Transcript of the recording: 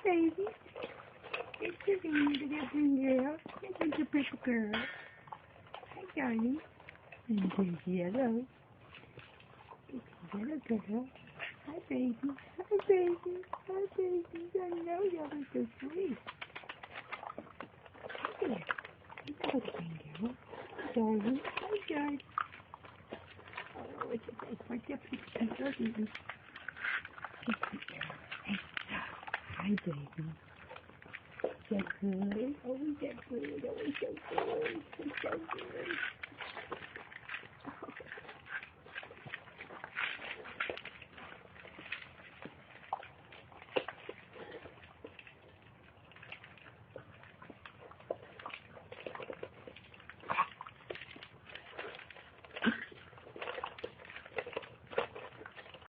baby. It's a good girl. It's a pretty girl. Hi, darling. And there's Yellow. It's Yellow girl. Hi, baby. Hi, baby. Hi, baby. I know Yellow's so sweet. Hi there. He's a good girl. Darling. Hi, darling. Oh, it's a nice one. It's a baby. Hi, baby. So good. Oh, he's so good. Oh, he's so good. He's so good.